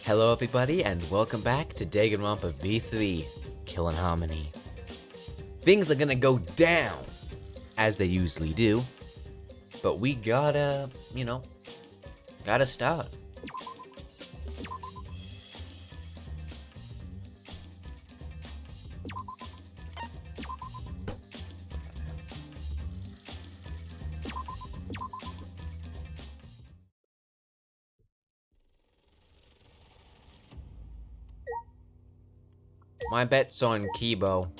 Hello everybody and welcome back to Danganronpa V3, Kill and Harmony. Things are gonna go down, as they usually do, but we gotta start. My bet's on Kibo.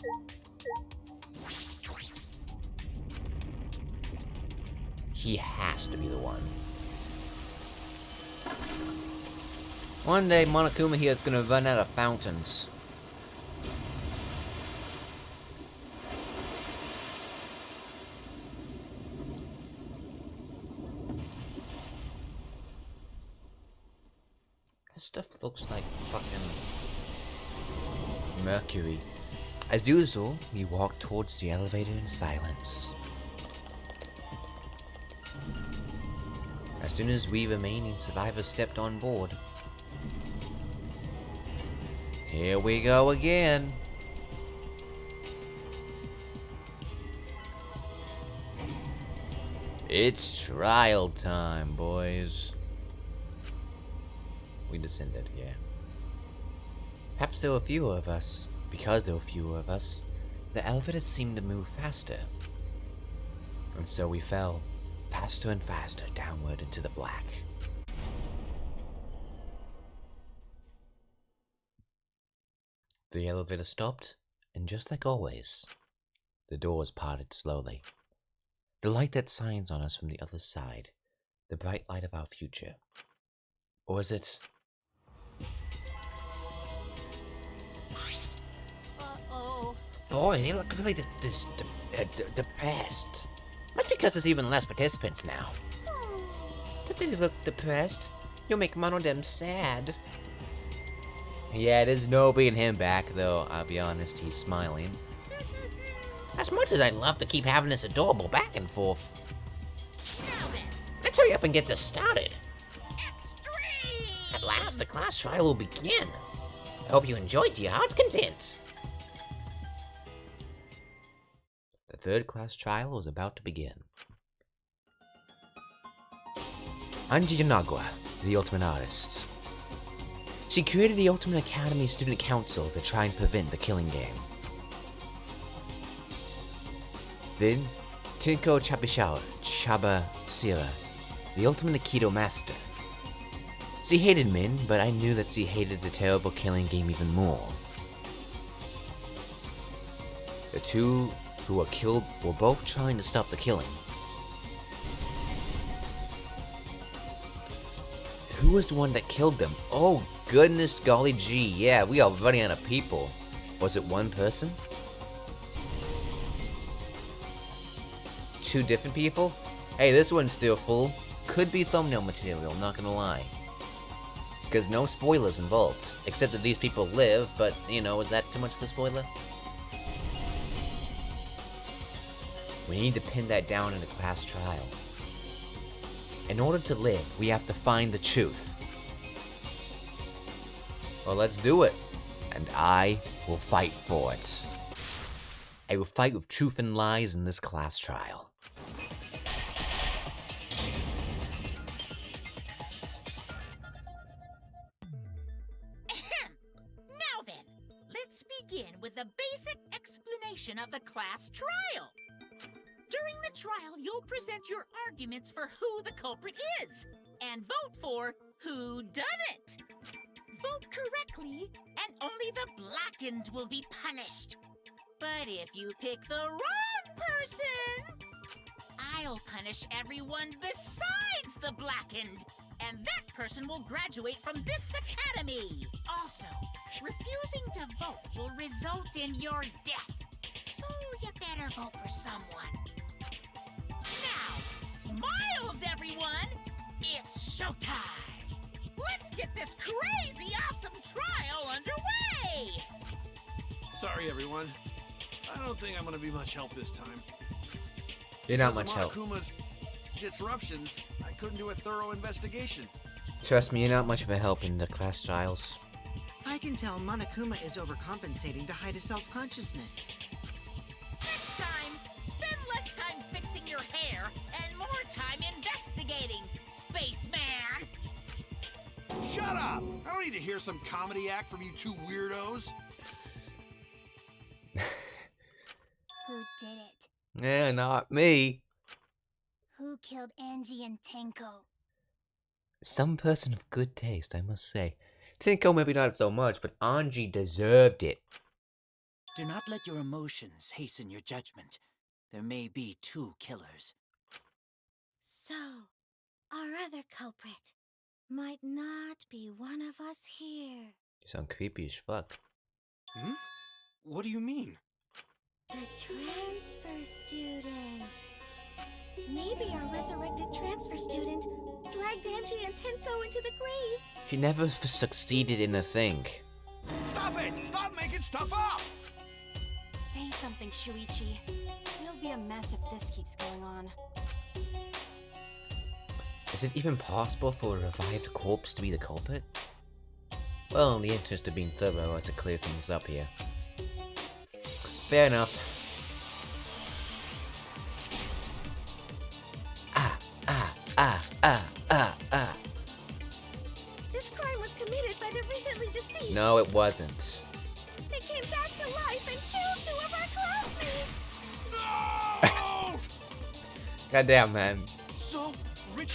He has to be the one. One day, Monokuma here is gonna run out of fountains. This stuff looks like fucking Mercury. As usual, we walk towards the elevator in silence. As soon as we remaining survivors stepped on board. Here we go again. It's trial time, boys. We descended, yeah. Perhaps there were fewer of us. Because there were fewer of us, the elevator seemed to move faster. And so we fell, faster and faster, downward into the black. The elevator stopped, and just like always, the doors parted slowly. The light that shines on us from the other side, the bright light of our future. Or is it... Boy, they look really depressed. Much because there's even less participants now. Don't they look depressed? You'll make one of them sad. Yeah, there's no bringing him back, though. I'll be honest, he's smiling. As much as I'd love to keep having this adorable back and forth. Let's hurry up and get this started. Extreme! At last, the class trial will begin. I hope you enjoyed to your heart's content. The third class trial was about to begin. Anji Yanagwa, the Ultimate Artist. She created the Ultimate Academy Student Council to try and prevent the killing game. Then, Tinko Chaba Sira, the Ultimate Aikido Master. She hated men, but I knew that she hated the terrible killing game even more. The two who were killed were both trying to stop the killing. Who was the one that killed them? Oh goodness golly gee, yeah, we are running out of people. Was it one person? Two different people? Hey, this one's still full. Could be thumbnail material, not gonna lie. Because no spoilers involved. Except that these people live, but, you know, is that too much of a spoiler? We need to pin that down in a class trial. In order to live, we have to find the truth. Well, let's do it. And I will fight for it. I will fight with truth and lies in this class trial. Now then, let's begin with the basic explanation of the class trial. During the trial, you'll present your arguments for who the culprit is, and vote for who done it. Vote correctly, and only the blackened will be punished. But if you pick the wrong person, I'll punish everyone besides the blackened, and that person will graduate from this academy. Also, refusing to vote will result in your death. So you better vote for someone. Now, smiles, everyone! It's showtime! Let's get this crazy awesome trial underway! Sorry, everyone. I don't think I'm gonna be much help this time. You're not much help. Monokuma's disruptions, I couldn't do a thorough investigation. Trust me, you're not much of a help in the class trials. I can tell Monokuma is overcompensating to hide his self-consciousness. Next time, spend less time fixing your hair and more time investigating, spaceman! Shut up! I don't need to hear some comedy act from you two weirdos. Who did it? Yeah, not me. Who killed Angie and Tenko? Some person of good taste, I must say. Tinko maybe not so much, but Anji deserved it. Do not let your emotions hasten your judgment. There may be two killers. So, our other culprit might not be one of us here. You sound creepy as fuck. Hmm? What do you mean? The transfer student. Maybe our resurrected transfer student dragged Angie and Tenko into the grave. She never succeeded in a thing. Stop it! Stop making stuff up! Say something, Shuichi. It'll be a mess if this keeps going on. Is it even possible for a revived corpse to be the culprit? Well, in the interest of being thorough, let's clear things up here. Fair enough. This crime was committed by the recently deceased. No, it wasn't. They came back to life and killed 2 of our classmates. No! Goddamn, man. So rich.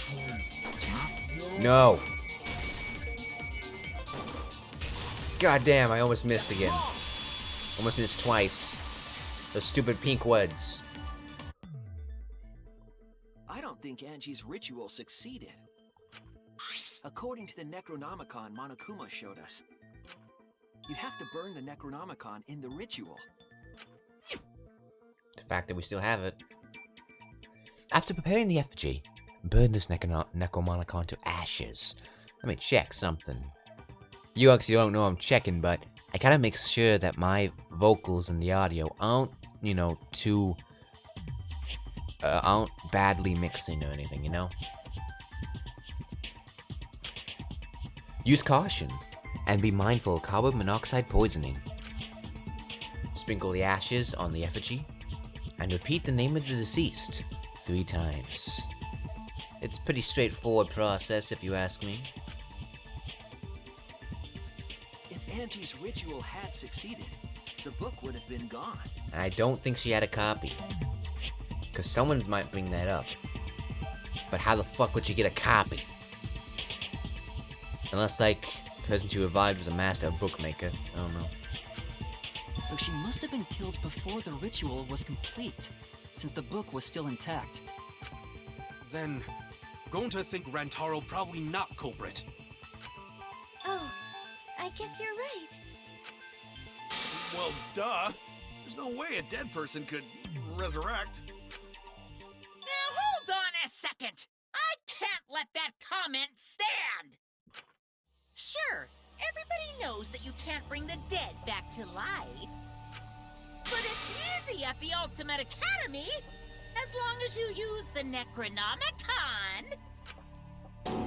No. Goddamn, I almost missed again. Almost missed twice. Those stupid pink words. I don't think Angie's ritual succeeded. According to the Necronomicon Monokuma showed us, you have to burn the Necronomicon in the ritual. The fact that we still have it. After preparing the effigy, burn this Necronomicon to ashes. Let me check something. You actually don't know I'm checking, but I gotta make sure that my vocals in the audio aren't, you know, too... aren't badly mixing or anything, you know? Use caution, and be mindful of carbon monoxide poisoning. Sprinkle the ashes on the effigy, and repeat the name of the deceased 3 times. It's a pretty straightforward process, if you ask me. If Angie's ritual had succeeded, the book would have been gone. And I don't think she had a copy. Because someone might bring that up. But how the fuck would she get a copy? Unless, like, the person she revived was a master bookmaker. I don't know. So she must have been killed before the ritual was complete, since the book was still intact. Then, going to think Rantaro probably not culprit. Oh, I guess you're right. Well, duh. There's no way a dead person could resurrect. Now hold on a second! I can't let that comment stand! Sure, everybody knows that you can't bring the dead back to life. But it's easy at the Ultimate Academy, as long as you use the Necronomicon.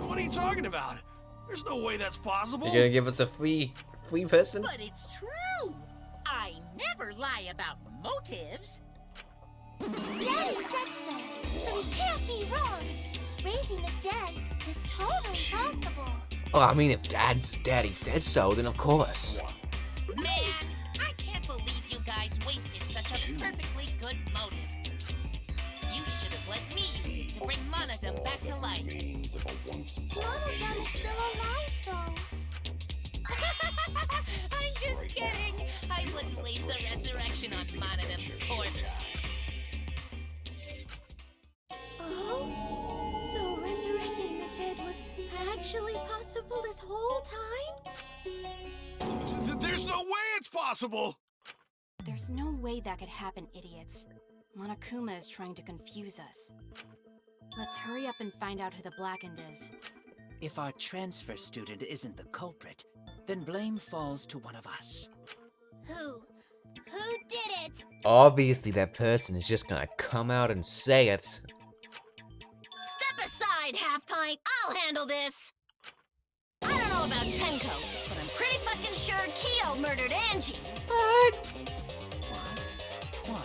What are you talking about? There's no way that's possible. You're gonna give us a free person? But it's true! I never lie about motives. Daddy said so, so he can't be wrong. Raising the dead is totally possible. Well, I mean, if Daddy says so, then of course. Man, I can't believe you guys wasted such a perfectly good motive. You should have let me use it to bring Monodum back to life. Monodum is still alive, though. I'm just kidding. I wouldn't waste a resurrection on Monodum's corpse. Oh? So resurrecting the dead was actually possible this whole time? There's no way it's possible. There's no way that could happen, idiots. Monokuma is trying to confuse us. Let's hurry up and find out who the Blackened is. If our transfer student isn't the culprit, then blame falls to one of us. Who? Who did it? Obviously, that person is just gonna come out and say it. Step aside, Half Pint. I'll handle this. murdered Angie. What? Why?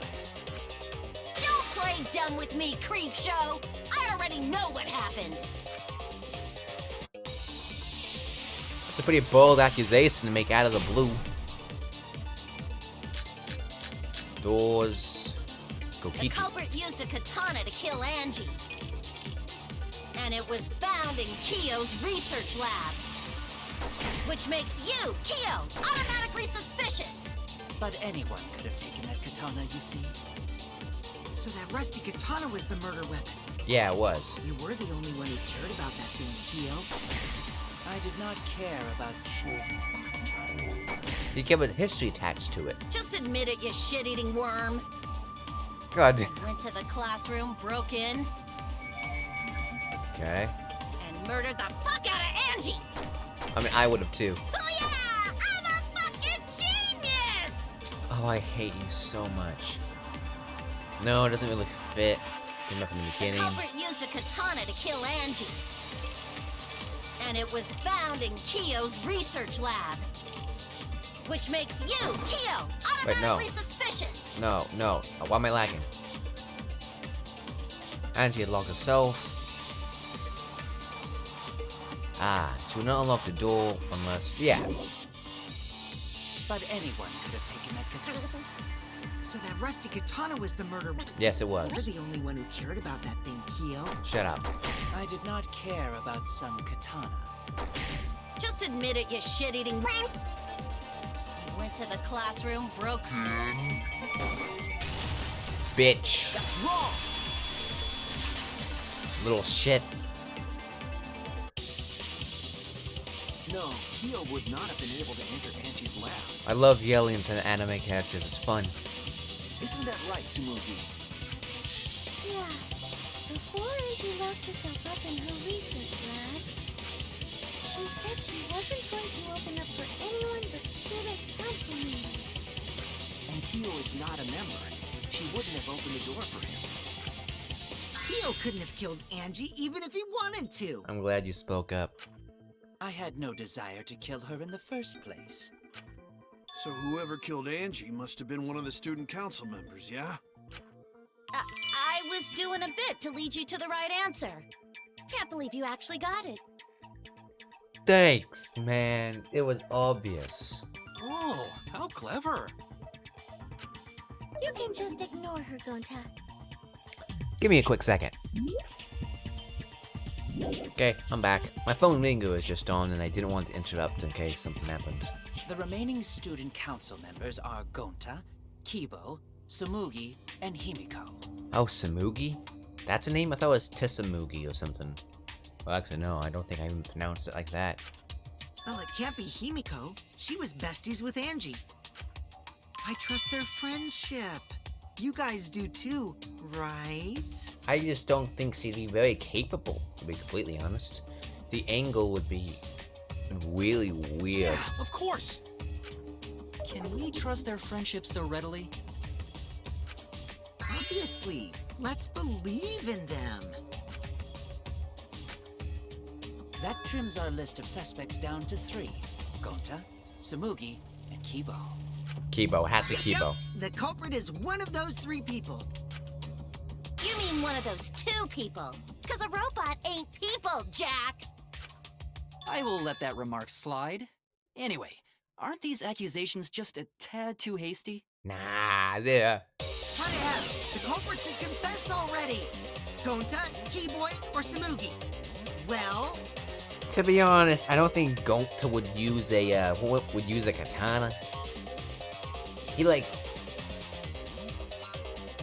Don't play dumb with me, creep show. I already know what happened. That's a pretty bold accusation to make out of the blue. Doors. The Kokiki. culprit used a katana to kill Angie. And it was found in Kiyo's research lab. Which makes you, Kiyo, automatically suspicious. But anyone could have taken that katana, you see. So that rusty katana was the murder weapon. Yeah, it was. You were the only one who cared about that thing, Kyo. I did not care about... You give it history attached to it. Just admit it, you shit-eating worm. God. Went to the classroom, broke in, Okay. and murdered the fuck out of Angie. I mean, I would have too. Oh yeah, I'm a fucking genius. Oh, I hate you so much. No, it doesn't really fit. Came up in the The beginning. culprit used a katana to kill Angie. And it was found in Kiyo's research lab. Which makes you, Kiyo, Wait, no. automatically suspicious. No, no. Why am I lagging? Angie had locked herself. Ah, she would not unlock the door unless... Yeah. But anyone could have taken that katana. So that rusty katana was the murder weapon. Yes, it You're was. the only one who cared about that thing, Kyo. Shut up. I did not care about some katana. Just admit it, you shit-eating... Went to the classroom, broke... Bitch. That's wrong! Little shit. No, Kyo would not have been able to enter Angie's lab. I love yelling into the anime characters. It's fun. Isn't that right, Tsumugi? Yeah. Before Angie locked herself up in her research lab, she said she wasn't going to open up for anyone but student council members. And Kyo is not a member. She wouldn't have opened the door for him. Kyo couldn't have killed Angie even if he wanted to. I'm glad you spoke up. I had no desire to kill her in the first place. So whoever killed Angie must have been one of the student council members, yeah? I was doing a bit to lead you to the right answer. Can't believe you actually got it. Thanks, man. It was obvious. Oh, how clever. You can just ignore her, Gonta. Give me a quick second. Okay, I'm back. My phone ringer was just on and I didn't want to interrupt in case something happened. The remaining student council members are Gonta, Kibo, Tsumugi, and Himiko. Oh, Samugi? That's a name? I thought it was Tissamugi or something. Well, actually, no, I don't think I even pronounced it like that. Well, it can't be Himiko. She was besties with Angie. I trust their friendship. You guys do too, right? I just don't think she'd be very capable, to be completely honest. The angle would be really weird. Yeah, of course. Can we trust their friendship so readily? Obviously. Let's believe in them. That trims our list of suspects down to 3. Gonta, Tsumugi, and Kibo. Kibo, it has to be Kibo. Yep, the culprit is one of those 3 people. You mean one of those 2 people? Because a robot ain't people, Jack! I will let that remark slide. Anyway, aren't these accusations just a tad too hasty? Nah, yeah. Whatevs, the culprit should confess already. Gonta, Keyboy, or Samugi? Well, To be honest, I don't think Gonta would use a katana. He I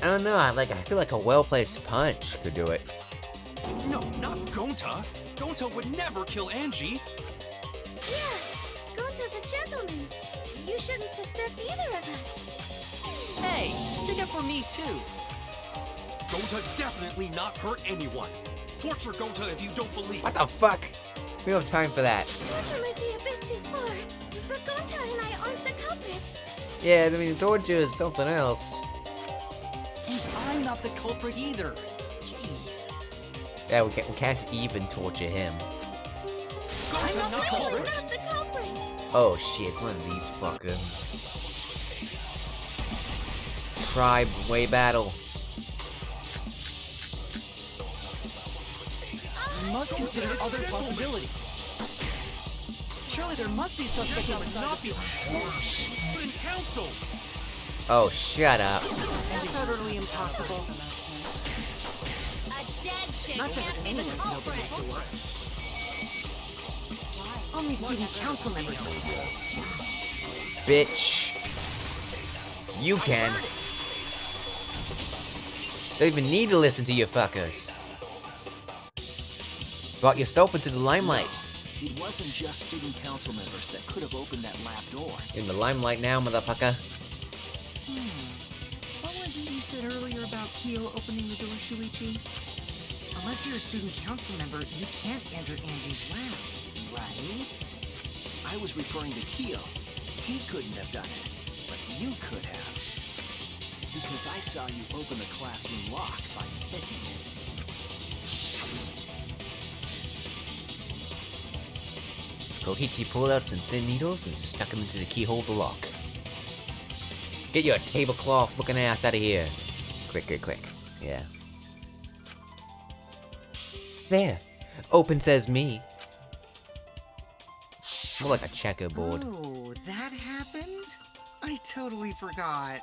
don't know. I feel like a well-placed punch could do it. No, not Gonta. Gonta would never kill Angie. Yeah, Gonta's a gentleman. You shouldn't suspect either of us. Hey, stick up for me too. Gonta definitely not hurt anyone. Torture Gonta if you don't believe. What the fuck? We don't have time for that. Torture might be a bit too far, but Gonta and I aren't the culprits. Yeah, I mean, torture is something else. And I'm not the culprit either. Jeez. Yeah, we can't even torture him. Gonta I'm not the not culprit. culprit. Not the culprit. Oh shit, one of these fuckers. Tribe way battle. We must consider other possibilities. Surely there must be suspects outside this Put in council! Oh, shut up. That's utterly impossible. A dead chick Not just can't be the anyone can open culprit. the door. Only student council members can. Bitch. You can. Don't even need to listen to you fuckers. Brought yourself into the limelight. It wasn't just student council members that could have opened that lab door. In the limelight now, motherfucker. What was it you said earlier about Kyo opening the door, Shuichi? Unless you're a student council member, you can't enter Angie's lab, right? I was referring to Kyo. He couldn't have done it, but you could have. Because I saw you open the classroom lock by picking it. Koichi pulled out some thin needles and stuck them into the keyhole of the lock. Get your tablecloth looking ass out of here. Quick, quick, quick. Yeah. There. Open says me. More like a checkerboard. Oh, that happened? I totally forgot.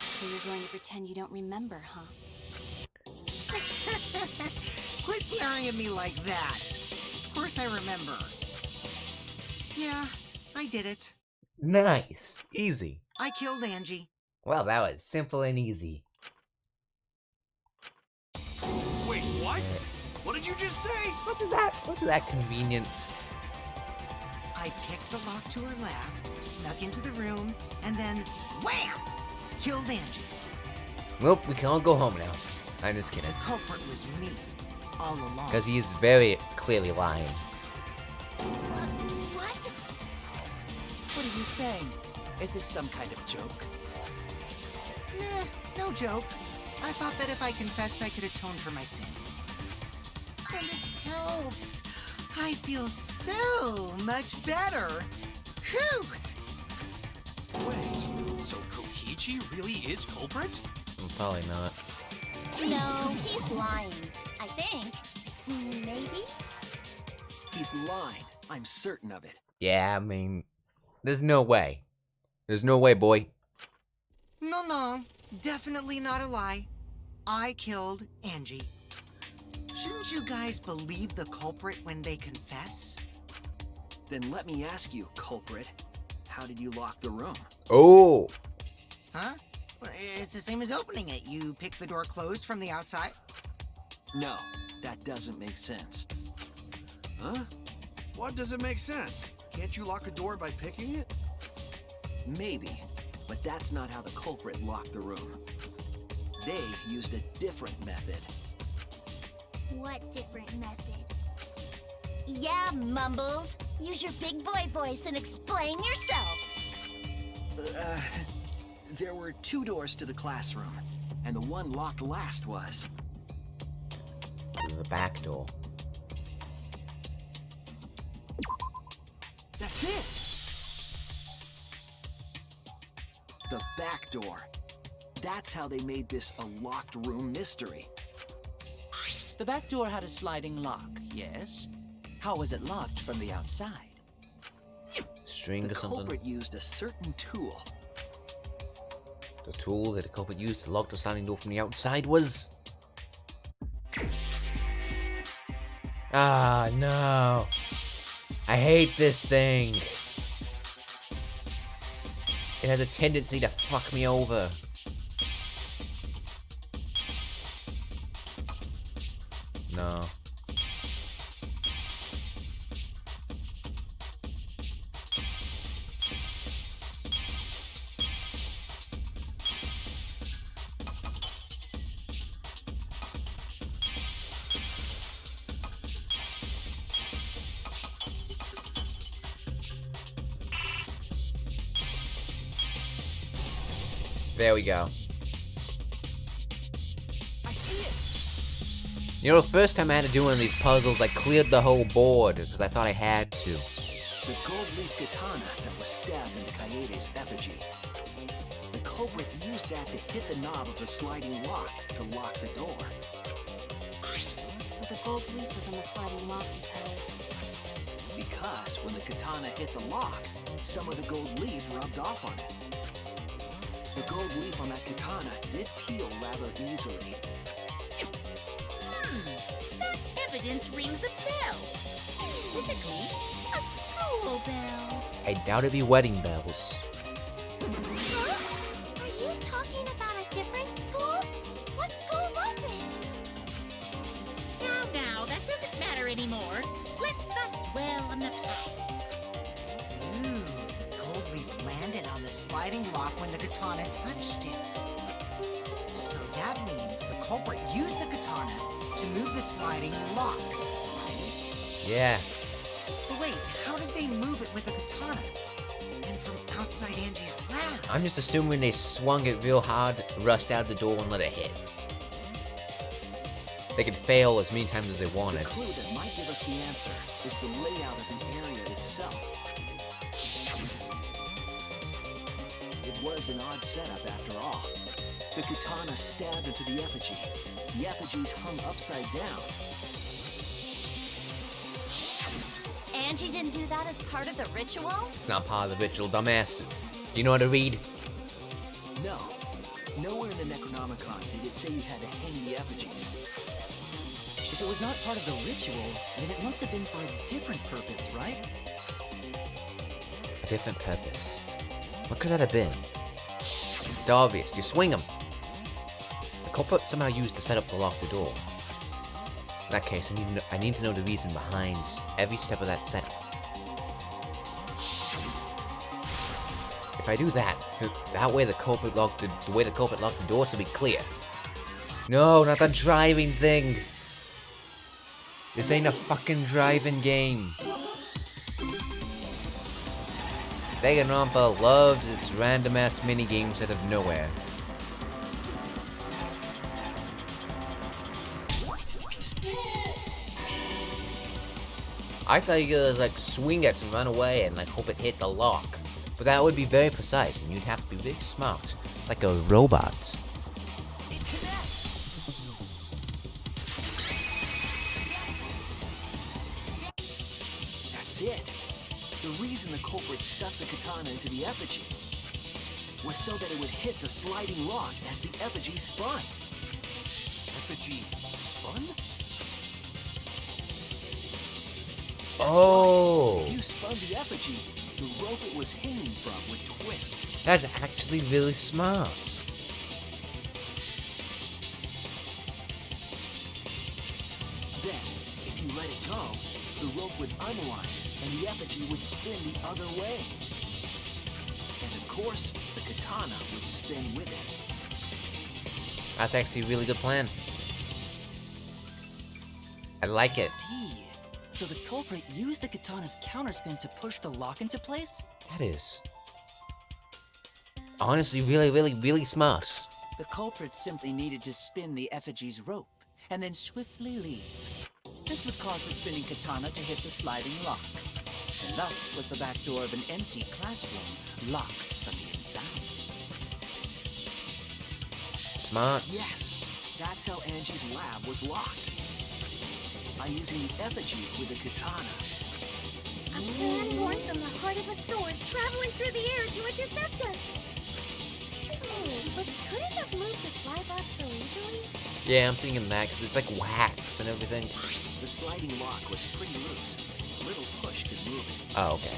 So you're going to pretend you don't remember, huh? Quit glaring at me like that. Of course I remember. Yeah, I did it. Nice. Easy. I killed Angie. Well, that was simple and easy. Wait, what? What did you just say? Wasn't that convenient? I picked the lock to her lab, snuck into the room, and then wham! Killed Angie. Well, we can all go home now. I'm just kidding. The culprit was me, all along. Because he's very clearly lying. What? What are you saying? Is this some kind of joke? Nah, no joke. I thought that if I confessed, I could atone for my sins. And it helped. I feel so much better. Whew! Wait, so Kokichi really is culprit? Probably not. No, he's lying. I think. Maybe? He's lying. I'm certain of it. Yeah, I mean, there's no way. There's no way, boy. No, definitely not a lie. I killed Angie. Shouldn't you guys believe the culprit when they confess? Then let me ask you, culprit. How did you lock the room? Oh! Huh? Well, it's the same as opening it. You pick the door closed from the outside. No, that doesn't make sense. Huh? What doesn't make sense? Can't you lock a door by picking it? Maybe, but that's not how the culprit locked the room. They used a different method. What different method? Yeah, Mumbles. Use your big boy voice and explain yourself. There were 2 doors to the classroom, and the one locked last was... The back door. That's it! The back door. That's how they made this a locked room mystery. The back door had a sliding lock, yes? How was it locked from the outside? String The or something. culprit used a certain tool. The tool that the culprit used to lock the sliding door from the outside was... Ah, no. I hate this thing. It has a tendency to fuck me over. No. There we go. I see it! You know, the first time I had to do one of these puzzles, I cleared the whole board, because I thought I had to. the gold leaf katana that was stabbed into Kaede's effigy. The culprit used that to hit the knob of the sliding lock to lock the door. So the gold leaf was on the sliding lock Because when the katana hit the lock, some of the gold leaf rubbed off on it. The gold leaf on that katana did peel rather easily. That evidence rings a bell. Specifically, a school bell. I doubt it'd be wedding bells. Huh? Are you talking about a different school? What school was it? Now, that doesn't matter anymore. Let's not dwell on the past. Ooh, the gold leaf landed on the sliding lock when the katana touched it. So that means the culprit used the katana to move the sliding lock, right? Yeah. But wait, how did they move it with the katana? And from outside Angie's lab? I'm just assuming they swung it real hard, rushed out the door, and let it hit. They could fail as many times as they wanted. The clue that might give us the answer is the layout of the area itself. It was an odd setup after all. The katana stabbed into the effigy. The effigies hung upside down. Angie didn't do that as part of the ritual? It's not part of the ritual, dumbass. Do you know how to read? No. Nowhere in the Necronomicon did it say you had to hang the effigies. If it was not part of the ritual, then it must have been for a different purpose, right? A different purpose. What could that have been? It's obvious. You swing them. The culprit somehow used the setup to lock the door. In that case, I need to know the reason behind every step of that setup. If I do that, that way the culprit locked the way the culprit locked the door should be clear. No, not the driving thing. This ain't a fucking driving game. Danganronpa loves its random ass mini games out of nowhere. I thought you could like swing it and run away and like hope it hit the lock. But that would be very precise and you'd have to be really smart. Like a robot. It connects! That's it. The reason the culprit stuck the katana into the effigy was so that it would hit the sliding lock as the effigy spun. Effigy spun? Oh, If you spun the effigy, the rope it was hanging from would twist. that's actually really smart. Then, if you let it go, the rope would unwind and the effigy would spin the other way. And of course, the katana would spin with it. That's actually a really good plan. I like it. See. So the culprit used the katana's counterspin to push the lock into place? That is honestly really smart. The culprit simply needed to spin the effigy's rope, and then swiftly leave. This would cause the spinning katana to hit the sliding lock, and thus was the back door of an empty classroom locked from the inside. Smart. Yes, that's how Angie's lab was locked. By using the effigy with the katana. A plan born from the heart of a sword traveling through the air to intercept us. Oh, but couldn't have moved the slide lock so easily? Yeah, I'm thinking that because it's like wax and everything. The sliding lock was pretty loose. A little push could move it. Oh, okay.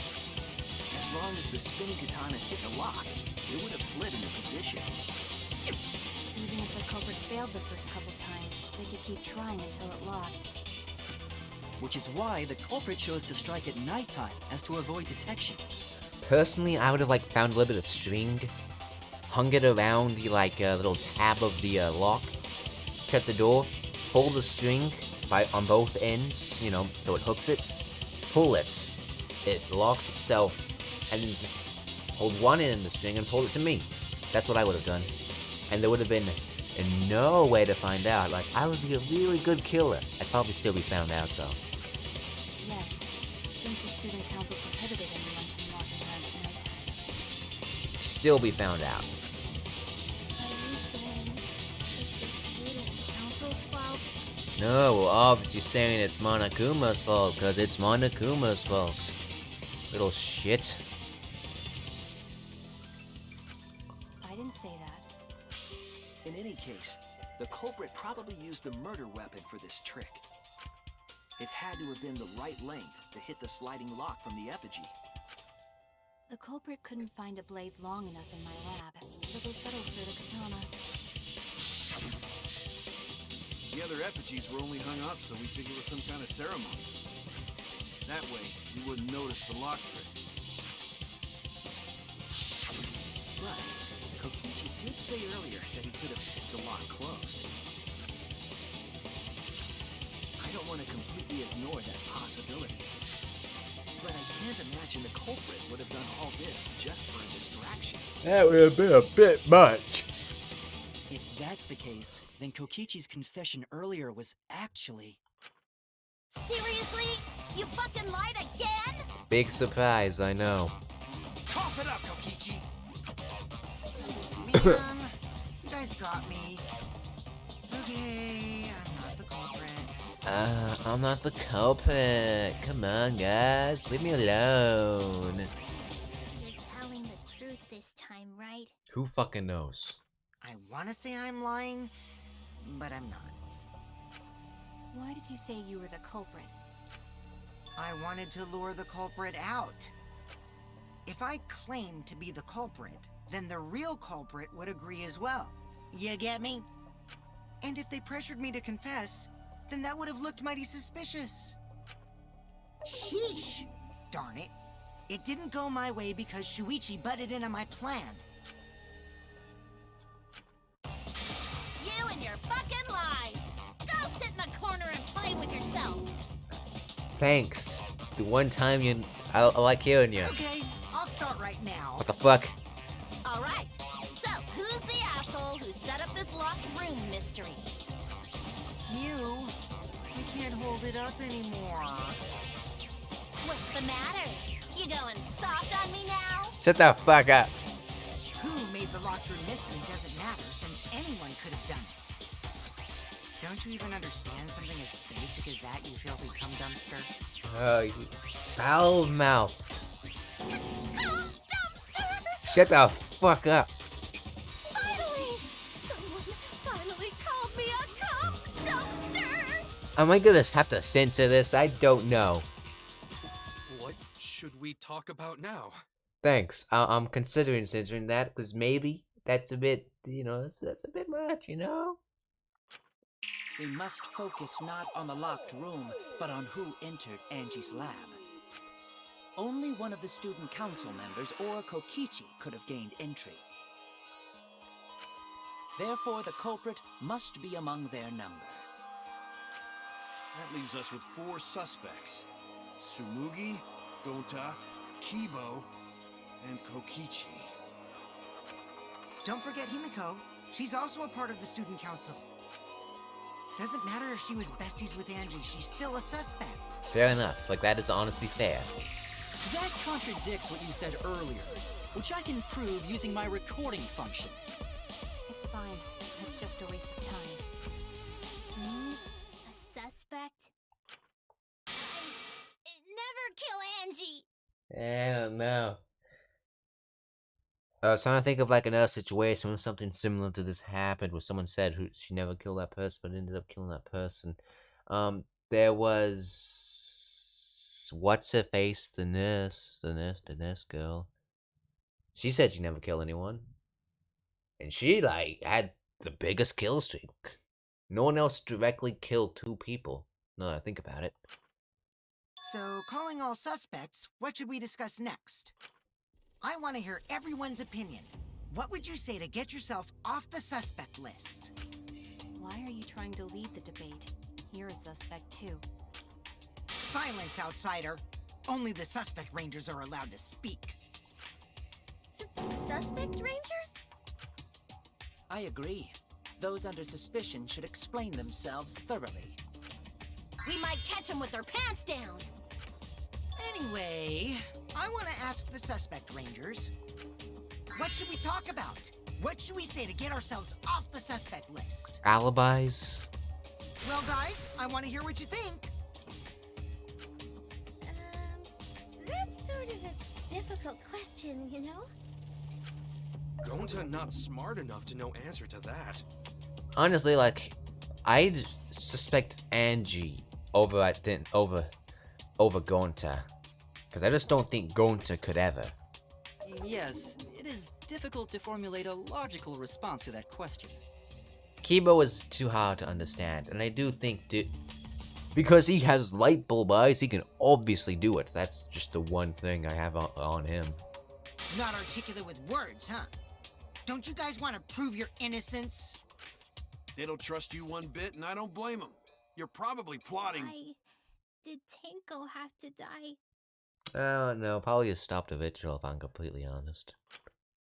As long as the spinning katana hit the lock, it would have slid into position. Even if the culprit failed the first couple times, they could keep trying until it locked. Which is why the culprit chose to strike at nighttime, as to avoid detection. Personally, I would have like found a little bit of string, hung it around the like little tab of the lock, shut the door, pull the string on both ends, you know, so it hooks it, pull it, it locks itself, and then just hold one end of the string and pull it to me. That's what I would have done, and there would have been no way to find out. Like, I would be a really good killer. I'd probably still be found out though. Yes, since the student council prohibited still be found out. Are you saying it's the student council's fault? No, we're obviously saying it's Monokuma's fault, because it's Monokuma's fault. Little shit. I didn't say that. In any case, the culprit probably used the murder weapon for this trick. It had to have been the right length to hit the sliding lock from the effigy. The culprit couldn't find a blade long enough in my lab, so they settled for the katana. The other effigies were only hung up, so we figured it was some kind of ceremony. That way, we wouldn't notice the lock trick. Right. Kokichi did say earlier that he could have kept the lock closed. I don't want to completely ignore that possibility. But I can't imagine the culprit would have done all this just for a distraction. That would have been a bit much. If that's the case, then Kokichi's confession earlier was actually... Seriously? You fucking lied again? Big surprise, I know. Cough it up, Kokichi! Man, you guys got me. Okay, I'm not the culprit. I'm not the culprit. Come on, guys. Leave me alone. You're telling the truth this time, right? Who fucking knows? I want to say I'm lying, but I'm not. Why did you say you were the culprit? I wanted to lure the culprit out. If I claimed to be the culprit, then the real culprit would agree as well. You get me? And if they pressured me to confess, then that would have looked mighty suspicious. Sheesh. Darn it. It didn't go my way because Shuichi butted into my plan. You and your fucking lies! Go sit in the corner and play with yourself! Thanks. The one time I like hearing you. Okay, I'll start right now. What the fuck? Alright, so who's the asshole who set up this locked room mystery? You? I can't hold it up anymore. What's the matter? You going soft on me now? Shut the fuck up. Who made the locked room mystery doesn't matter since anyone could have done it. Don't you even understand something as basic as that, you filthy cum dumpster? You foul-mouthed. Come, dumpster! Shut the fuck up. Finally! Someone finally called me a cum dumpster! Am I gonna have to censor this? I don't know. What should we talk about now? Thanks. I'm considering censoring that because maybe that's a bit, that's a bit much, We must focus not on the locked room, but on who entered Angie's lab. Only one of the student council members or Kokichi could have gained entry. Therefore, the culprit must be among their number. That leaves us with 4 suspects. Tsumugi, Gonta, Kibo, and Kokichi. Don't forget Himiko. She's also a part of the student council. Doesn't matter if she was besties with Angie, she's still a suspect. Fair enough. Like, that is honestly fair. That contradicts what you said earlier, which I can prove using my recording function. It's fine. It's just a waste of time. Me? A suspect? Never kill Angie! I don't know. I was trying to think of like another situation where something similar to this happened, where someone said she never killed that person, but ended up killing that person. There was what's her face, the nurse girl. She said she never killed anyone, and she like had the biggest kill streak. No one else directly killed 2 people. No, I think about it. So, calling all suspects, what should we discuss next? I want to hear everyone's opinion. What would you say to get yourself off the suspect list? Why are you trying to lead the debate? You're a suspect too. Silence, outsider. Only the suspect rangers are allowed to speak. Suspect rangers? I agree. Those under suspicion should explain themselves thoroughly. We might catch them with their pants down! Anyway, I want to ask the suspect rangers. What should we talk about? What should we say to get ourselves off the suspect list? Alibis? Well, guys, I want to hear what you think. That's sort of a difficult question, you know? Gonta not smart enough to know answer to that. Honestly, like, I'd suspect Angie over Gonta. Because I just don't think Gonta could ever. Yes, it is difficult to formulate a logical response to that question. Kibo is too hard to understand, and I do think because he has light bulb eyes, he can obviously do it. That's just the one thing I have on him. Not articulate with words, huh? Don't you guys want to prove your innocence? They don't trust you one bit, and I don't blame them. You're probably plotting. Why did Tenko have to die? Oh no, probably just stopped a vigil if I'm completely honest.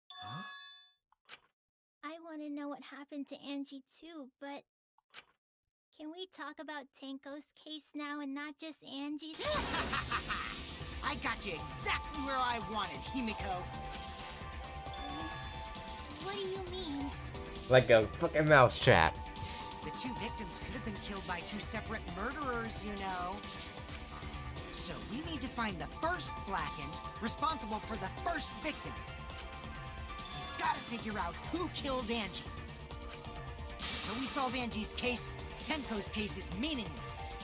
Huh? I want to know what happened to Angie too, but can we talk about Tenko's case now and not just Angie's? I got you exactly where I wanted, Himiko. What do you mean? Like a fucking mousetrap. The two victims could have been killed by two separate murderers, you know. So we need to find the first Blackened responsible for the first victim. We've got to figure out who killed Angie. Until we solve Angie's case, Tenko's case is meaningless.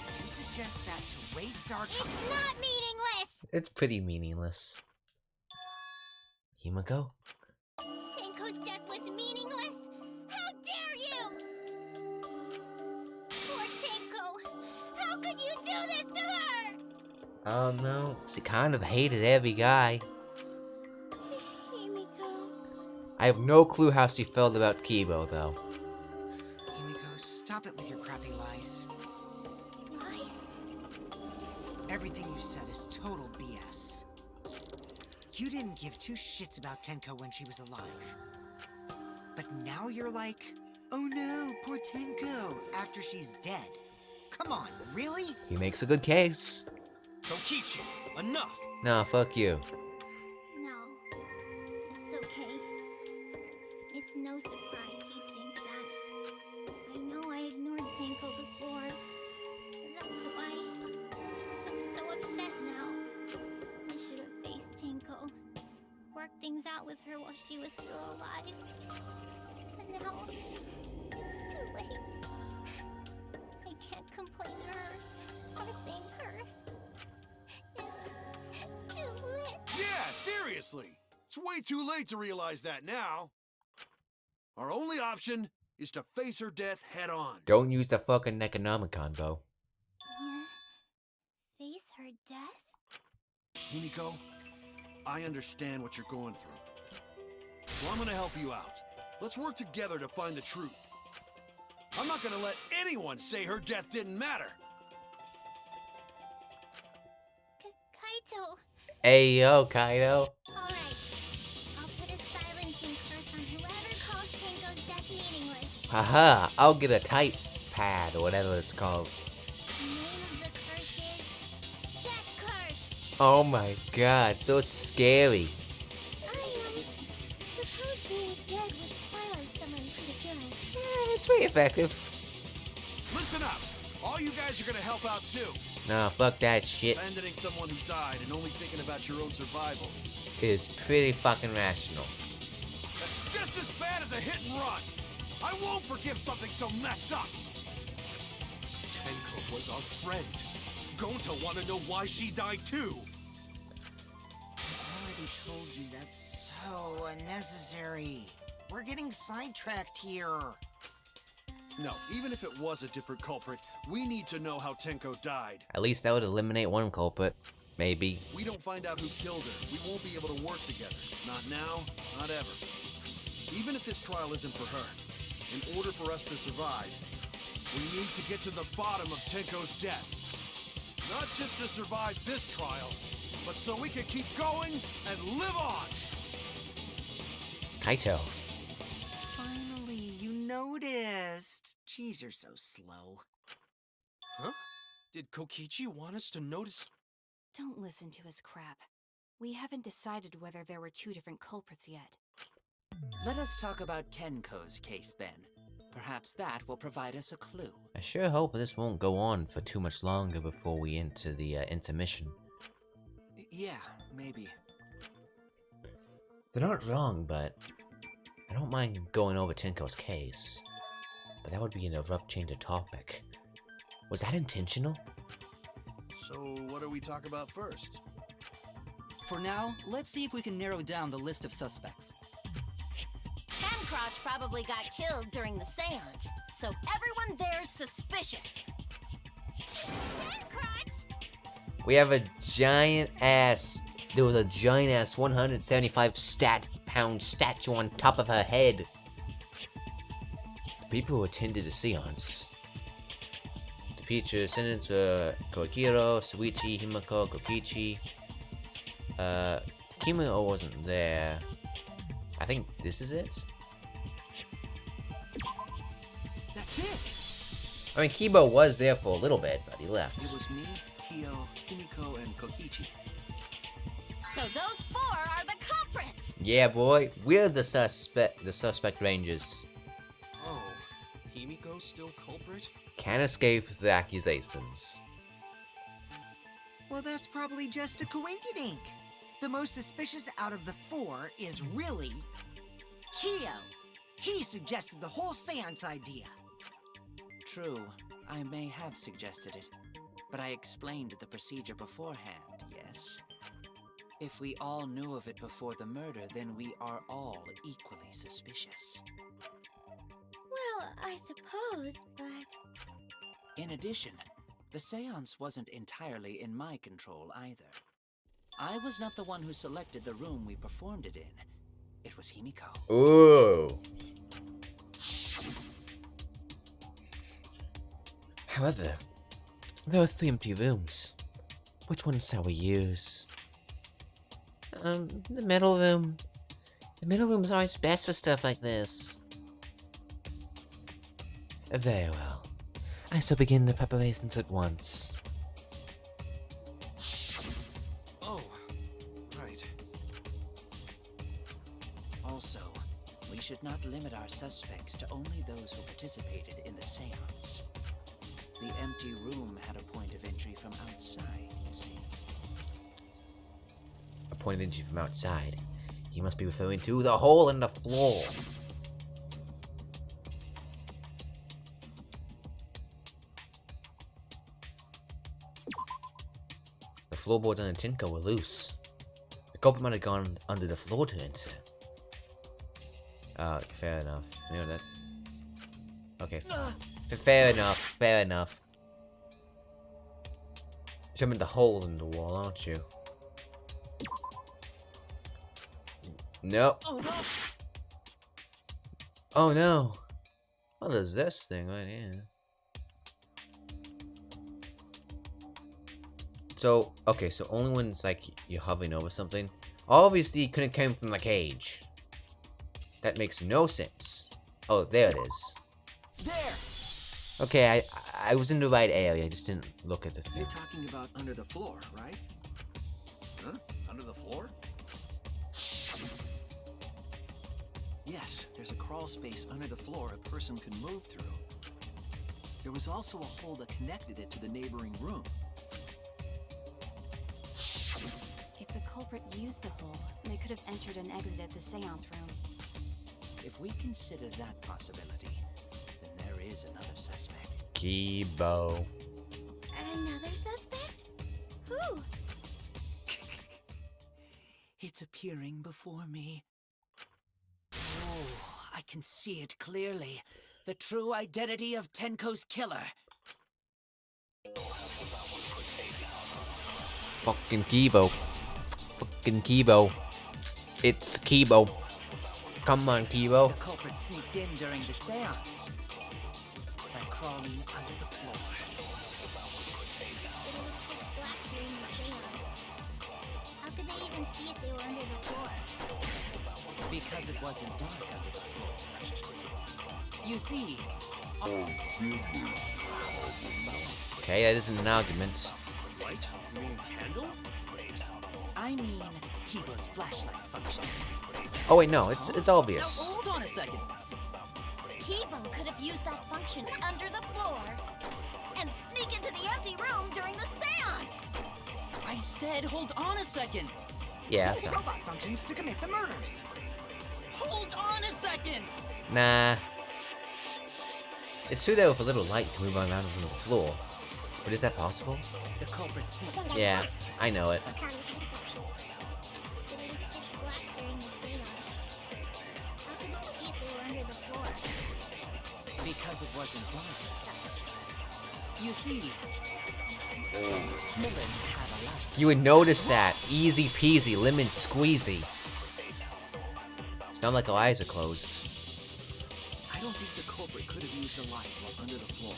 Would you suggest that to waste our time? It's not meaningless! It's pretty meaningless. Himiko? Tenko's death was meaningless? How dare you! Poor Tenko! How could you do this to her? Oh no, she kind of hated every guy. Himiko. I have no clue how she felt about Kibo though. Himiko, stop it with your crappy lies. Lies? Everything you said is total BS. You didn't give two shits about Tenko when she was alive. But now you're like, oh no, poor Tenko, after she's dead. Come on, really? He makes a good case. Kokichi, enough! Nah, fuck you. No. It's okay. It's no surprise he'd think that. I know I ignored Tenko before. That's why I'm so upset now. I should have faced Tenko. Worked things out with her while she was still alive. But now, it's too late. I can't complain to her or thank her. It's too late. Yeah, seriously. It's way too late to realize that now. Our only option is to face her death head on. Don't use the fucking Necronomicon, though. Face her death? Himiko, I understand what you're going through. So I'm gonna help you out. Let's work together to find the truth. I'm not gonna let anyone say her death didn't matter. Kaito! Hey yo, Kaido. Alright. I'll put a silencing curse on whoever calls Tenko's death meaningless. Haha, I'll get a type pad or whatever it's called. The name of the curse is... Death Curse! Oh my god, so scary. Suppose being dead would silence someone pretty good. It's pretty effective. Listen up. All you guys are gonna help out too. Nah, fuck that shit. Abandoning someone who died and only thinking about your own survival. It's pretty fucking rational. That's just as bad as a hit and run. I won't forgive something so messed up. Tenko was our friend. Gonta want to know why she died too. I already told you that's so unnecessary. We're getting sidetracked here. No, even if it was a different culprit, we need to know how Tenko died. At least that would eliminate one culprit. Maybe. If we don't find out who killed her, we won't be able to work together. Not now, not ever. Even if this trial isn't for her, in order for us to survive, we need to get to the bottom of Tenko's death. Not just to survive this trial, but so we can keep going and live on! Kaito. Finally, you noticed. Jeez, you're so slow. Huh? Did Kokichi want us to notice? Don't listen to his crap. We haven't decided whether there were two different culprits yet. Let us talk about Tenko's case then. Perhaps that will provide us a clue. I sure hope this won't go on for too much longer before we enter the intermission. Yeah, maybe. They're not wrong, but I don't mind going over Tenko's case. But that would be an abrupt change of topic. Was that intentional? So, what do we talk about first? For now, let's see if we can narrow down the list of suspects. Crotch probably got killed during the seance, so everyone there's suspicious. Crotch! We have a giant ass. There was a giant ass 175 pound statue on top of her head. The people who attended the seance. The featured descendants were Koikiro, Suichi, Himiko, Kokichi. Kimio wasn't there. I think this is it. That's it! I mean, Kibo was there for a little bit, but he left. It was me, Kyo, Himiko, and Kokichi. So those four are the culprits! Yeah, boy, we're the suspect rangers. Oh, Himiko's still culprit? Can't escape the accusations. Well, that's probably just a coinkydink. The most suspicious out of the four is really Kyo. He suggested the whole seance idea. True, I may have suggested it, but I explained the procedure beforehand, yes? If we all knew of it before the murder, then we are all equally suspicious. Well, I suppose, but... In addition, the seance wasn't entirely in my control either. I was not the one who selected the room we performed it in. It was Himiko. Ooh. However, there are 3 empty rooms. Which one shall we use? The middle room. The middle room is always best for stuff like this. Very well. I shall begin the preparations at once. Oh, right. Also, we should not limit our suspects to only those who participated in the seance. The empty room had a point of entry from outside, you see. A point of entry from outside. He must be referring to the hole in the floor. The floorboards on the Tinko were loose. The culprit might have gone under the floor to enter. Fair enough. You know that. Okay, fair enough. Fair enough. You're in the hole in the wall, aren't you? Nope. Oh no! Oh no! What is this thing right here? So, okay, so only when it's like you're hovering over something. Obviously, it couldn't come from the cage. That makes no sense. Oh, there it is. There! Okay, I was in the right area, I just didn't look at the thing. You're talking about under the floor, right? Huh? Under the floor? Yes, there's a crawl space under the floor a person can move through. There was also a hole that connected it to the neighboring room. If the culprit used the hole, they could have entered and exited the seance room. If we consider that possibility, then there is another suspect. Kibo. Another suspect? Who? It's appearing before me. Oh, I can see it clearly. The true identity of Tenko's killer. Fucking Kibo. Fucking Kibo. It's Kibo. Come on, Kibo. The culprit sneaked in during the seance by crawling under the floor. It was pitch black during the seance. How could they even see if they were under the floor? Because it wasn't dark under the floor. You see, Okay, that isn't an argument. Light? You mean candle? I mean Kibo's flashlight function. Oh wait, no, it's obvious. Now, hold on a second. Kibo could have used that function under the floor and sneak into the empty room during the seance. I said hold on a second. Yeah, Use so. robot functions to commit the murders. Hold on a second. Nah. It's true though, with a little light can move around on the floor. But is that possible? The culprit's Yeah, I know it. because it wasn't dark. You see, Millen had a light. You would notice that. Easy peasy, lemon squeezy. It's not like our eyes are closed. I don't think the culprit could have used a light while under the floor.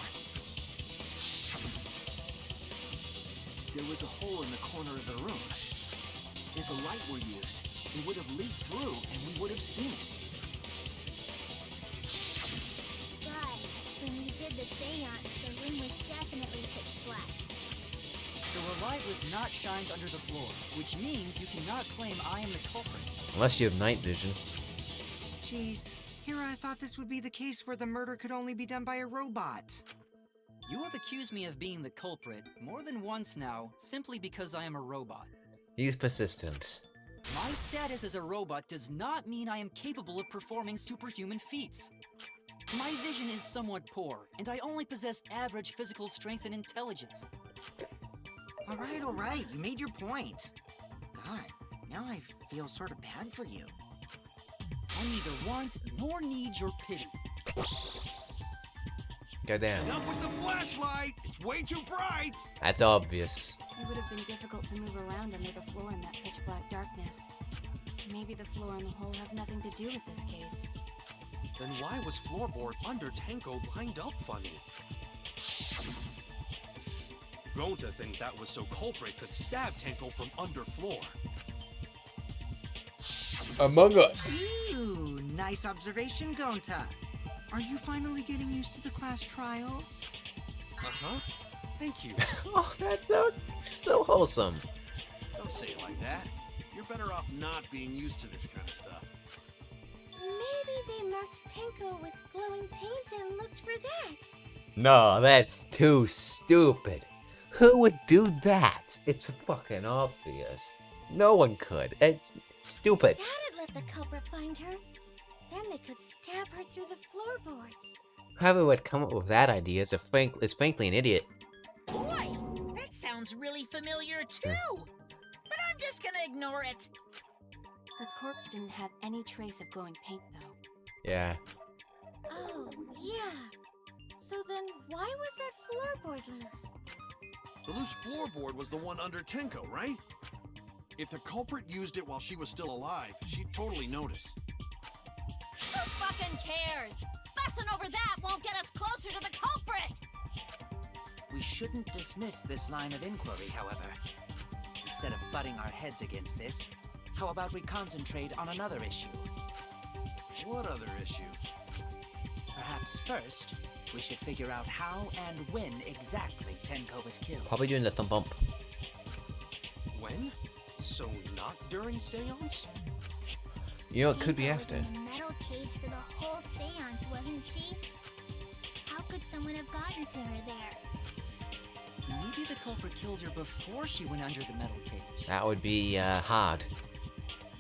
There was a hole in the corner of the room. If a light were used, it would have leaked through and we would have seen it. But when we did the seance, the room was definitely pitch black. So a light was not shined under the floor, which means you cannot claim I am the culprit. Unless you have night vision. Jeez, here I thought this would be the case where the murder could only be done by a robot. You have accused me of being the culprit more than once now, simply because I am a robot. He's persistent. My status as a robot does not mean I am capable of performing superhuman feats. My vision is somewhat poor, and I only possess average physical strength and intelligence. All right, you made your point. God, now I feel sort of bad for you. I neither want nor need your pity. Goddamn. Enough with the flashlight! It's way too bright! That's obvious. It would have been difficult to move around under the floor in that pitch black darkness. Maybe the floor and the hole have nothing to do with this case. Then why was floorboard under Tenko lined up funny? Gonta think that was so culprit could stab Tenko from underfloor. Among Us. Ooh, nice observation, Gonta. Are you finally getting used to the class trials? Uh-huh. Thank you. Oh, that's so wholesome. Don't say it like that. You're better off not being used to this kind of stuff. Maybe they marked Tenko with glowing paint and looked for that. No, that's too stupid. Who would do that? It's fucking obvious. No one could. It's stupid. That'd let the culprit find her. Then they could stab her through the floorboards. Whoever would come up with that idea is frankly an idiot. Boy, that sounds really familiar too. But I'm just gonna ignore it. Her corpse didn't have any trace of glowing paint, though. Yeah. Oh, yeah. So then why was that floorboard loose? The loose floorboard was the one under Tenko, right? If the culprit used it while she was still alive, she'd totally notice. Who fucking cares? Fussing over that won't get us closer to the culprit! We shouldn't dismiss this line of inquiry, however. Instead of butting our heads against this, how about we concentrate on another issue? What other issue? Perhaps first, we should figure out how and when exactly Tenko was killed. Probably doing the thumb bump. When? So not during seance? You know, it could be Tenko after. was in the metal cage for the whole seance, wasn't she? How could someone have gotten to her there? Maybe the culprit killed her before she went under the metal cage. That would be hard.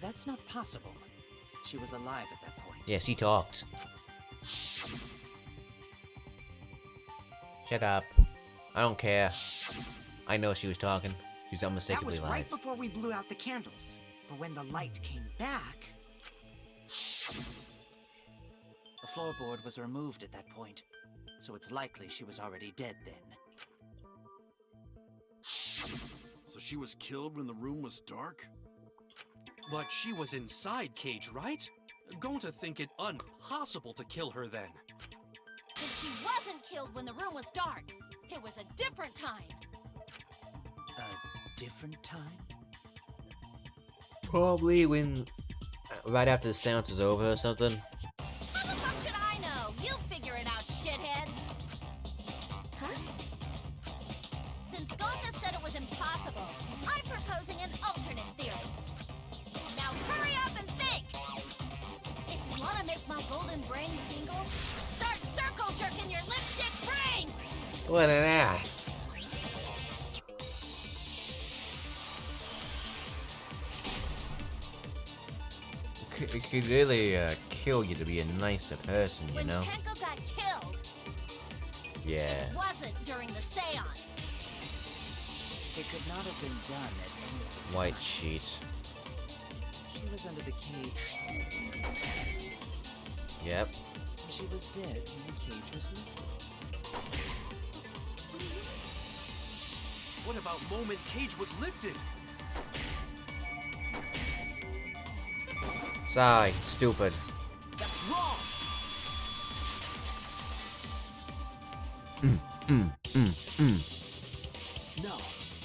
That's not possible. She was alive at that point. Yes, he talked. Shut up. I don't care. I know she was talking. She was That unmistakably was alive. right before we blew out the candles. But when the light came back... The floorboard was removed at that point, so it's likely she was already dead then. So she was killed when the room was dark? But she was inside cage, right? Gonta think it impossible to kill her then. And she wasn't killed when the room was dark. It was a different time. A different time? Probably when... right after the seance was over or something. How the fuck should I know? You'll figure it out, shitheads. Huh? Since Gonta said it was impossible, I'm proposing an alternate theory. my golden brain tingle? Start circle jerking your lipstick brains! What an ass. It could really kill you to be a nicer person, you When know? Tenko got killed, Yeah. it wasn't during the seance. It could not have been done at any other White time. sheet. She was under the cage. Yep. She was dead when the cage was lifted. What about moment cage was lifted? Sorry, stupid. That's wrong! No,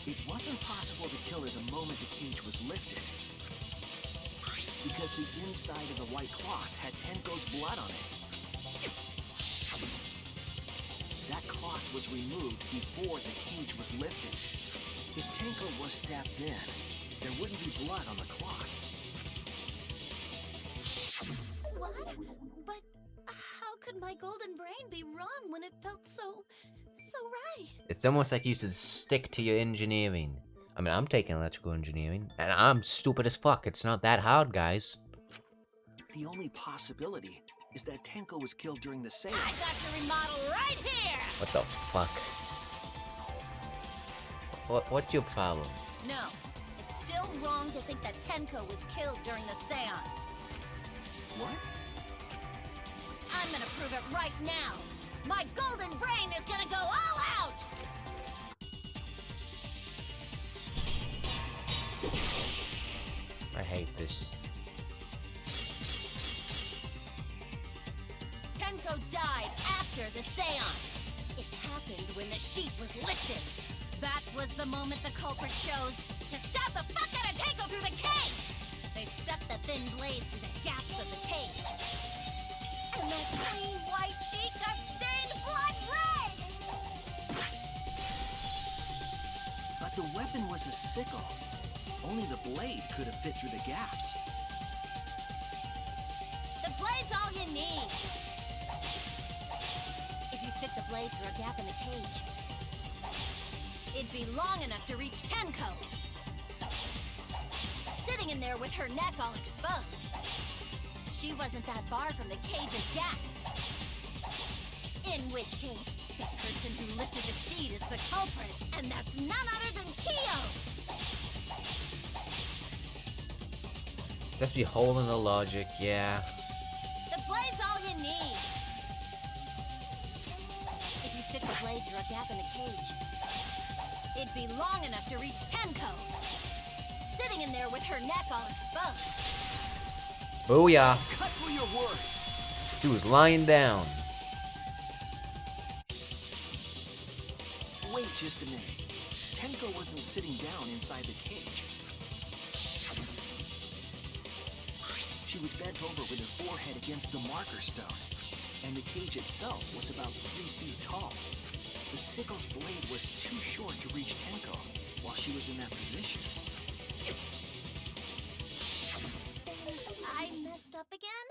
it wasn't possible to kill her the moment the cage was lifted. Because the inside of the white cloth had Tenko's blood on it. That cloth was removed before the cage was lifted. If Tenko was stabbed then, there wouldn't be blood on the cloth. What? But how could my golden brain be wrong when it felt so right? It's almost like you should stick to your engineering. I mean, I'm taking electrical engineering, and I'm stupid as fuck. It's not that hard, guys. The only possibility is that Tenko was killed during the seance. I got your remodel right here! What the fuck? What's your problem? No, it's still wrong to think that Tenko was killed during the seance. What? I'm gonna prove it right now. My golden brain is gonna go all out! I hate this. Tenko died after the seance. It happened when the sheet was lifted. That was the moment the culprit chose to stab the fuck out of Tenko through the cage! They stuck the thin blade through the gaps of the cage. And that clean white sheet got stained blood red! But the weapon was a sickle. Only the blade could have fit through the gaps. The blade's all you need. If you stick the blade through a gap in the cage, it'd be long enough to reach Tenko. Sitting in there with her neck all exposed. She wasn't that far from the cage's gaps. In which case, the person who lifted the sheet is the culprit, and that's none other than Kyo! Just be holding the logic, yeah. The blade's all you need. If you stick the blade through a gap in the cage, it'd be long enough to reach Tenko. Sitting in there with her neck all exposed. Booyah! Cut through your words! She was lying down. Wait just a minute. Tenko wasn't sitting down inside the cage. She was bent over with her forehead against the marker stone, and the cage itself was about 3 feet tall. The sickle's blade was too short to reach Tenko while she was in that position. I messed up again?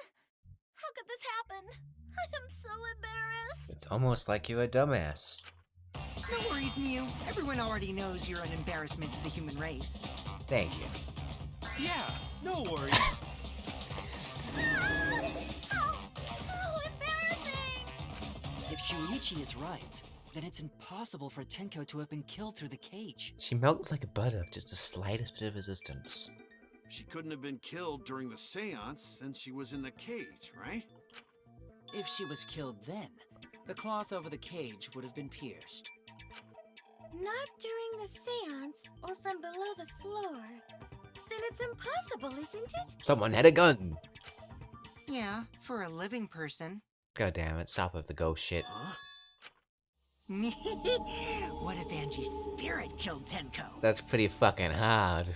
How could this happen? I am so embarrassed. It's almost like you're a dumbass. No worries, Mew. Everyone already knows you're an embarrassment to the human race. Thank you. Yeah, no worries. How embarrassing! If Shuichi is right, then it's impossible for Tenko to have been killed through the cage. She melts like butter with just the slightest bit of resistance. She couldn't have been killed during the seance since she was in the cage, right? If she was killed then, the cloth over the cage would have been pierced. Not during the seance or from below the floor. Then it's impossible, isn't it? Someone had a gun! Yeah, for a living person. God damn it, stop with the ghost shit. Huh? What if Angie's spirit killed Tenko? That's pretty fucking hard.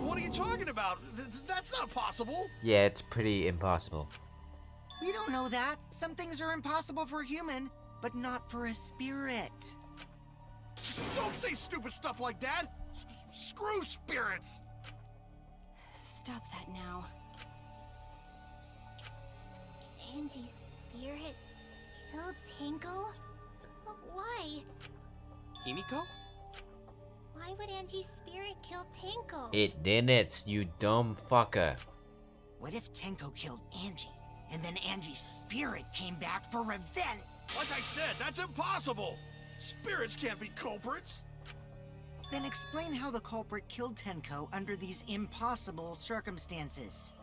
What are you talking about? That's not possible! Yeah, it's pretty impossible. We don't know that. Some things are impossible for a human, but not for a spirit. Don't say stupid stuff like that! Screw spirits! Stop that now. Angie's spirit killed Tenko? Why? Himiko? Why would Angie's spirit kill Tenko? It didn't, you dumb fucker. What if Tenko killed Angie, and then Angie's spirit came back for revenge? Like I said, that's impossible! Spirits can't be culprits! Then explain how the culprit killed Tenko under these impossible circumstances.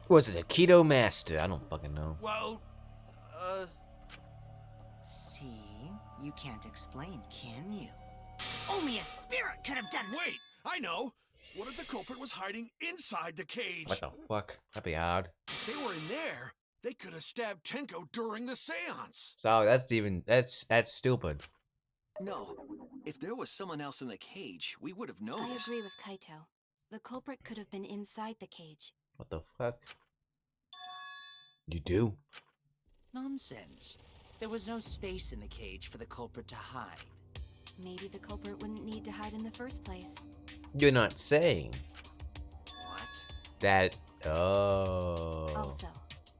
Was it a keto master? I don't fucking know. Well, See? You can't explain, can you? Only a spirit could have done wait! I know! What if the culprit was hiding inside the cage? What the fuck? That'd be hard. If they were in there, they could have stabbed Tenko during the seance. So that's stupid. No, if there was someone else in the cage, we would have I noticed. agree with Kaito. The culprit could have been inside the cage. What the fuck? You do? Nonsense. There was no space in the cage for the culprit to hide. Maybe the culprit wouldn't need to hide in the first place. You're not saying What? that. Oh. Also,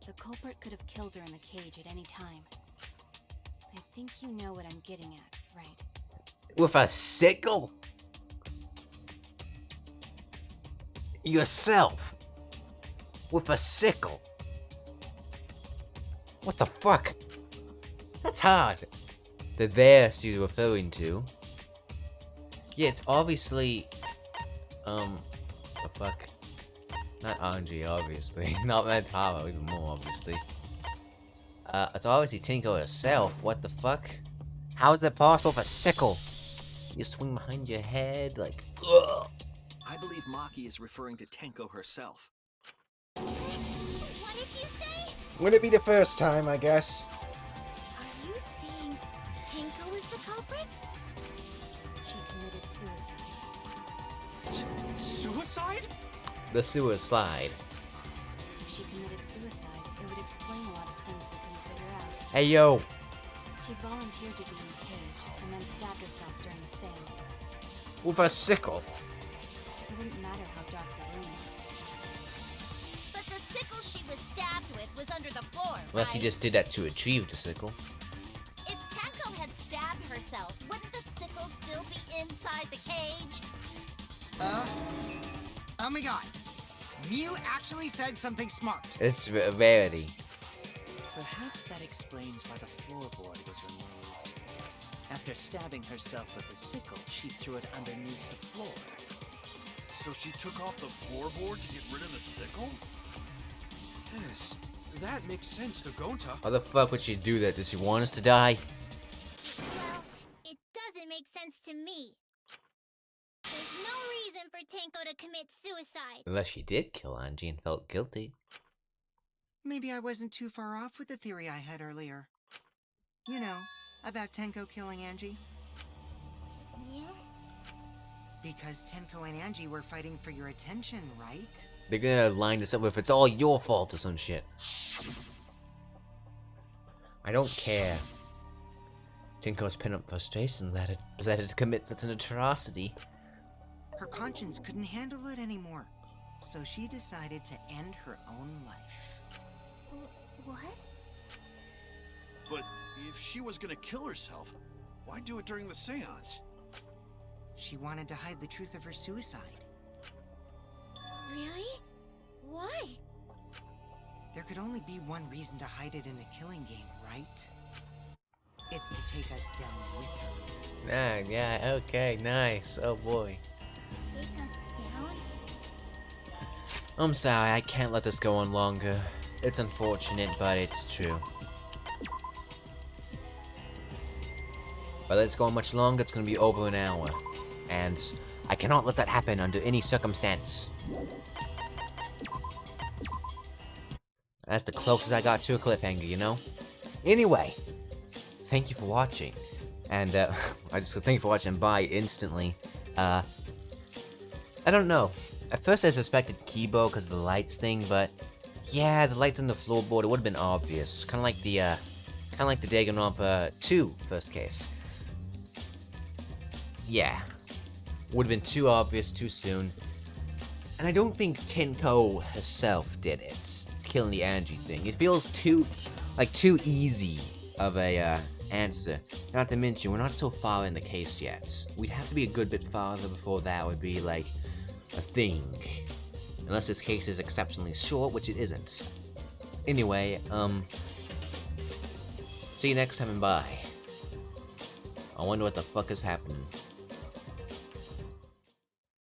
the culprit could have killed her in the cage at any time. I think you know what I'm getting at, right? With a sickle? Yourself. With a sickle. What the fuck? That's hard. The there she's referring to. Yeah, it's obviously the fuck. Not Anji, obviously. Not Madhara, even more obviously. It's obviously Tinko herself. What the fuck? How is that possible with a sickle? You swing behind your head like, ugh. I believe Maki is referring to Tenko herself. What did you say? Wouldn't it be the first time, I guess? Are you saying Tenko is the culprit? She committed suicide. Suicide? The sewer slide. If she committed suicide, it would explain a lot of things we couldn't figure out. Hey yo. She volunteered to be in the cage, and then stabbed herself during the seance. With a sickle. It wouldn't matter how dark the room was. But the sickle she was stabbed with was under the floor, Unless he right? just did that to retrieve the sickle. If Tenko had stabbed herself, wouldn't the sickle still be inside the cage? Oh my god. Mew actually said something smart. It's a rarity. Perhaps that explains why the floorboard was removed. After stabbing herself with the sickle, she threw it underneath the floor. So she took off the floorboard to get rid of the sickle? Yes, that makes sense to Gonta. How the fuck would she do that? Does she want us to die? Well, it doesn't make sense to me. There's no reason for Tenko to commit suicide. Unless she did kill Angie and felt guilty. Maybe I wasn't too far off with the theory I had earlier. You know, about Tenko killing Angie. Yeah? Because Tenko and Angie were fighting for your attention, right? They're gonna line this up with it's all your fault or some shit. I don't care. Tinko's pent up frustration let it commit such an atrocity. Her conscience couldn't handle it anymore. So she decided to end her own life. What? But if she was gonna kill herself, why do it during the seance? She wanted to hide the truth of her suicide. Really? Why? There could only be one reason to hide it in a killing game, right? It's to take us down with her. Yeah, okay, nice. Oh boy. Take us down? I'm sorry, I can't let this go on longer. It's unfortunate, but it's true. But let's go on much longer, it's gonna be over an hour. And I cannot let that happen under any circumstance. That's the closest I got to a cliffhanger, you know? Anyway, thank you for watching. And I just thank you for watching bye instantly. I don't know. At first I suspected Kibo because of the lights thing, but yeah, the lights on the floorboard, it would have been obvious. Kinda like the Danganronpa 2 first case. Yeah. Would have been too obvious too soon. And I don't think Tenko herself did it. killing the Angie thing. It feels too easy of a answer. Not to mention, we're not so far in the case yet. We'd have to be a good bit farther before that would be like a thing. Unless this case is exceptionally short, which it isn't. Anyway, see you next time and bye. I wonder what the fuck is happening.